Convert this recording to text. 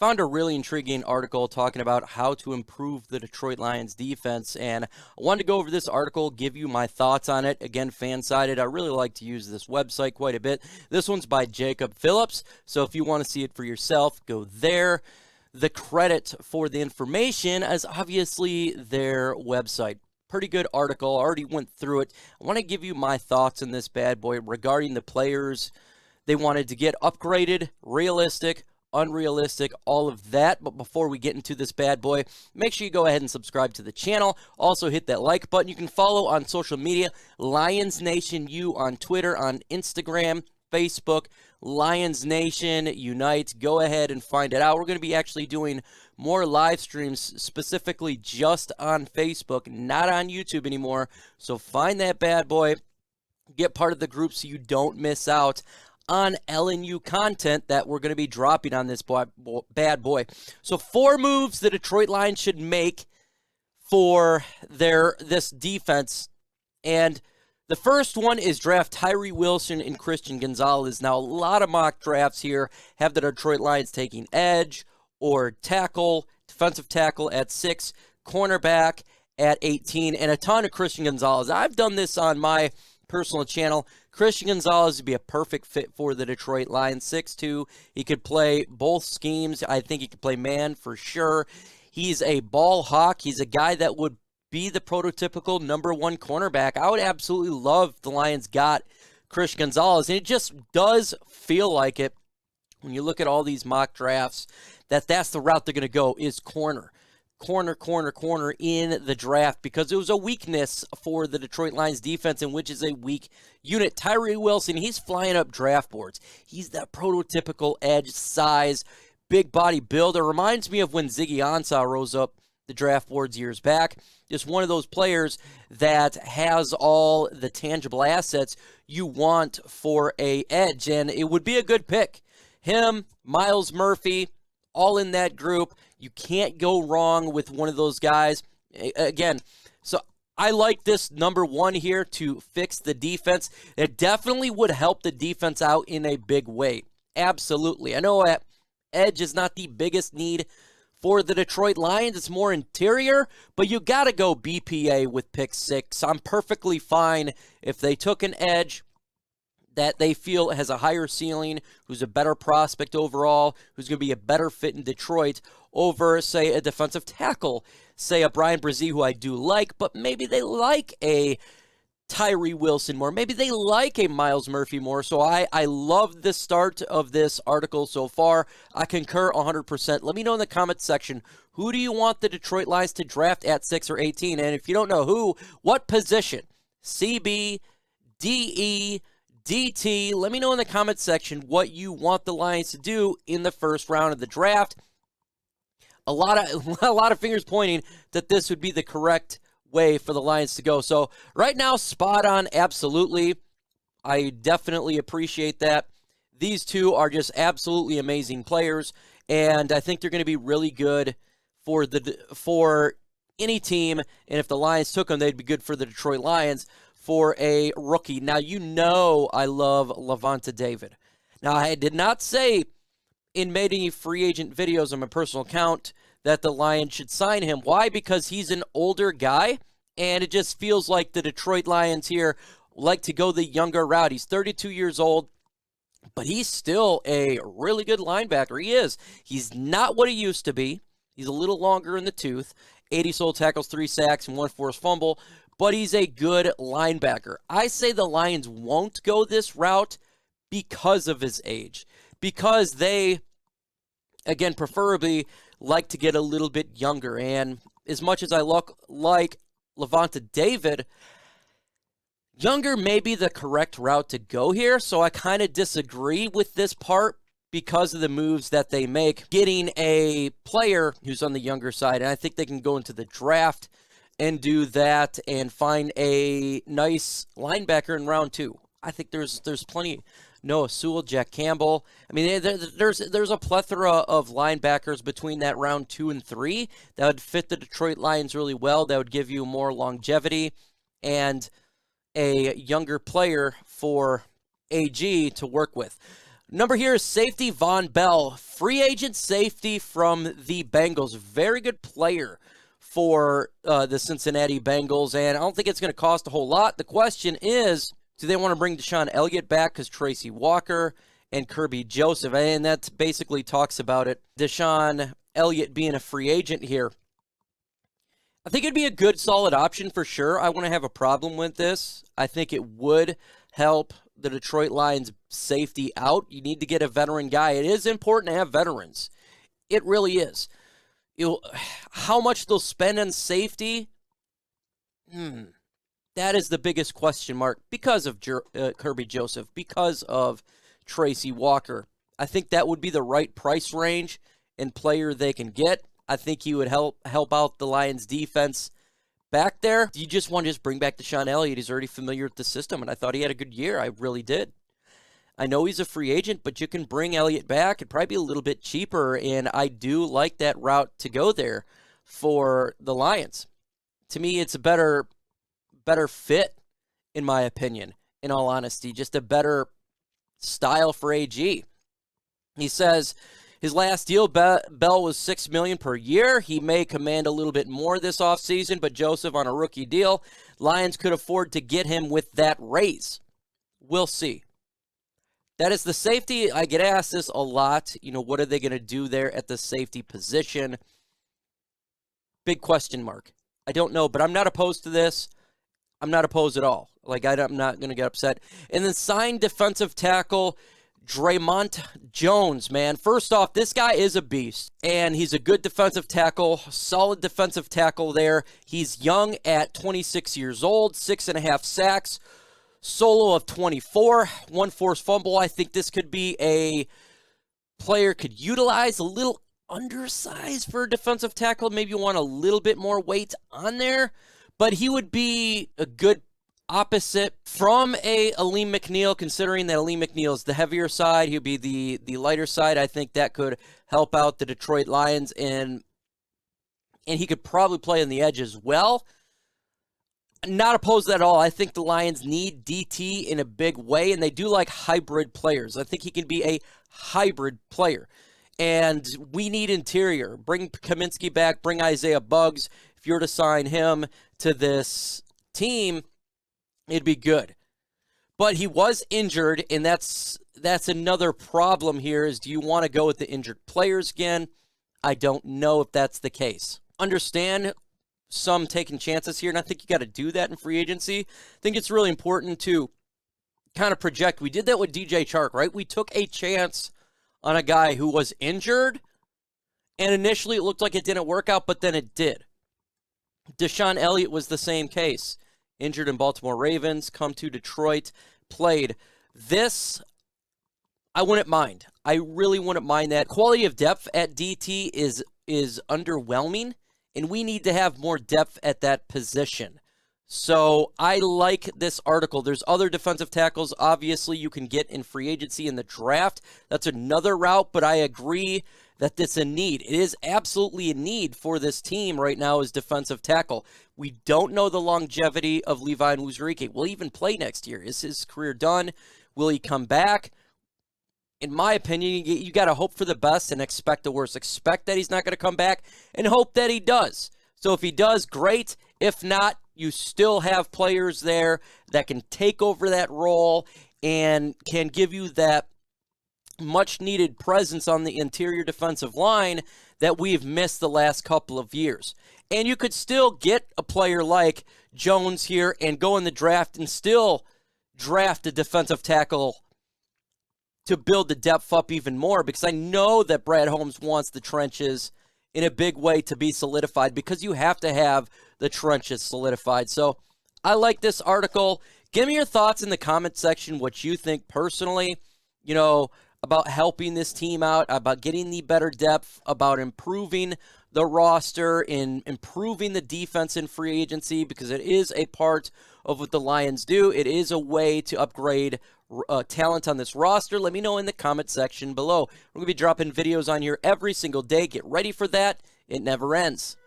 Found a really intriguing article talking about how to improve the Detroit Lions defense, and I wanted to go over this article, give you my thoughts on it. Again, fan-sided. I really like to use this website quite a bit. This one's by Jacob Phillips, so if you want to see it for yourself, go there. The credit for the information is obviously their website. Pretty good article. I already went through it. I want to give you my thoughts on this bad boy regarding the players they wanted to get upgraded, realistic, unrealistic, all of that. But before we get into this bad boy, make sure you go ahead and subscribe to the channel. Also hit that like button. You can follow on social media, Lions Nation U on Twitter, on Instagram, Facebook, Lions Nation Unite. Go ahead and find it out. We're going to be actually doing more live streams specifically just on Facebook, not on YouTube anymore. So find that bad boy. Get part of the group so you don't miss out on LNU content that we're going to be dropping on this bad boy. So 4 moves the Detroit Lions should make for this defense. And the first one is draft Tyree Wilson and Christian Gonzalez. Now, a lot of mock drafts here have the Detroit Lions taking edge or tackle, defensive tackle at 6, cornerback at 18, and a ton of Christian Gonzalez. I've done this on my personal channel. Christian Gonzalez would be a perfect fit for the Detroit Lions. 6'2". He could play both schemes. I think he could play man for sure. He's a ball hawk. He's a guy that would be the prototypical number 1 cornerback. I would absolutely love if the Lions got Christian Gonzalez, and it just does feel like it when you look at all these mock drafts that's the route they're going to go, is corner in the draft, because it was a weakness for the Detroit Lions defense, in which is a weak unit. Tyree Wilson, he's flying up draft boards. He's that prototypical edge size, big body build. It reminds me of when Ziggy Ansah rose up the draft boards years back. Just one of those players that has all the tangible assets you want for a edge, and it would be a good pick. Him, Myles Murphy, all in that group. You can't go wrong with one of those guys. Again, so I like this number 1 here to fix the defense. It definitely would help the defense out in a big way. Absolutely. I know that edge is not the biggest need for the Detroit Lions. It's more interior, but you got to go BPA with pick 6. I'm perfectly fine if they took an edge that they feel has a higher ceiling, who's a better prospect overall, who's going to be a better fit in Detroit over, say, a defensive tackle, say a Brian Brzee, who I do like, but maybe they like a Tyree Wilson more. Maybe they like a Myles Murphy more. So I love the start of this article so far. I concur 100%. Let me know in the comments section, who do you want the Detroit Lions to draft at 6 or 18? And if you don't know who, what position? CB, DE, DT. Let me know in the comments section what you want the Lions to do in the first round of the draft. A lot of fingers pointing that this would be the correct way for the Lions to go. So right now, spot on, absolutely. I definitely appreciate that. These two are just absolutely amazing players, and I think they're going to be really good for any team. And if the Lions took them, they'd be good for the Detroit Lions for a rookie. Now, you know I love Lavonte David. Now, I did not say in many free agent videos on my personal account that the Lions should sign him. Why? Because he's an older guy, and it just feels like the Detroit Lions here like to go the younger route. He's 32 years old, but he's still a really good linebacker. He is. He's not what he used to be. He's a little longer in the tooth. 80 solo tackles, 3 sacks, and 1 forced fumble, but he's a good linebacker. I say the Lions won't go this route because of his age, because they, again, preferably like to get a little bit younger. And as much as I like Lavonte David, younger may be the correct route to go here. So I kind of disagree with this part because of the moves that they make, getting a player who's on the younger side. And I think they can go into the draft and do that and find a nice linebacker in round 2. I think there's plenty. Noah Sewell, Jack Campbell. I mean, there's a plethora of linebackers between that round 2 and 3 that would fit the Detroit Lions really well. That would give you more longevity and a younger player for AG to work with. Number here is safety Vonn Bell, free agent safety from the Bengals. Very good player for the Cincinnati Bengals, and I don't think it's going to cost a whole lot. The question is, do they want to bring Deshaun Elliott back because Tracy Walker and Kirby Joseph, and that basically talks about it. Deshaun Elliott being a free agent here. I think it'd be a good, solid option for sure. I wouldn't have a problem with this. I think it would help the Detroit Lions safety out. You need to get a veteran guy. It is important to have veterans. It really is. How much they'll spend on safety? That is the biggest question mark because of Kirby Joseph, because of Tracy Walker. I think that would be the right price range and player they can get. I think he would help out the Lions defense back there. You just want to just bring back Deshaun Elliott. He's already familiar with the system, and I thought he had a good year. I really did. I know he's a free agent, but you can bring Elliott back. It'd probably be a little bit cheaper, and I do like that route to go there for the Lions. To me, it's a better fit, in my opinion, in all honesty. Just a better style for AG. He says his last deal, Bell was $6 million per year. He may command a little bit more this offseason, but Joseph on a rookie deal. Lions could afford to get him with that raise. We'll see. That is the safety. I get asked this a lot. What are they going to do there at the safety position? Big question mark. I don't know, but I'm not opposed to this. I'm not opposed at all. I'm not going to get upset. And then signed defensive tackle Dre'Mont Jones, man. First off, this guy is a beast, and he's a good defensive tackle, solid defensive tackle there. He's young at 26 years old, 6.5 sacks, solo of 24, 1 forced fumble. I think this could be a player could utilize, a little undersized for a defensive tackle. Maybe you want a little bit more weight on there, but he would be a good opposite from a Aleem McNeil, considering that Aleem McNeil is the heavier side. He'll be the lighter side. I think that could help out the Detroit Lions, and he could probably play on the edge as well. Not opposed at all. I think the Lions need DT in a big way, and they do like hybrid players. I think he can be a hybrid player. And we need interior. Bring Kaminsky back. Bring Isaiah Buggs. If you're to sign him to this team, it'd be good. But he was injured, and that's another problem here is, do you want to go with the injured players again? I don't know if that's the case. Understand some taking chances here, and I think you got to do that in free agency. I think it's really important to kind of project. We did that with DJ Chark, right? We took a chance on a guy who was injured, and initially it looked like it didn't work out, but then it did. Deshaun Elliott was the same case. Injured in Baltimore Ravens, come to Detroit, played. This, I wouldn't mind. I really wouldn't mind that. Quality of depth at DT is underwhelming, and we need to have more depth at that position. So I like this article. There's other defensive tackles, obviously, you can get in free agency in the draft. That's another route, but I agree that it's a need. It is absolutely a need for this team right now is defensive tackle. We don't know the longevity of Levi Onwuzurike. Will he even play next year? Is his career done? Will he come back? In my opinion, you got to hope for the best and expect the worst. Expect that he's not going to come back and hope that he does. So if he does, great. If not, you still have players there that can take over that role and can give you that much-needed presence on the interior defensive line that we've missed the last couple of years. And you could still get a player like Jones here and go in the draft and still draft a defensive tackle to build the depth up even more, because I know that Brad Holmes wants the trenches in a big way to be solidified, because you have to have the trenches solidified. So I like this article. Give me your thoughts in the comment section, what you think personally, about helping this team out, about getting the better depth, about improving the roster, and improving the defense in free agency, because it is a part of what the Lions do. It is a way to upgrade talent on this roster. Let me know in the comment section below. We're going to be dropping videos on here every single day. Get ready for that. It never ends.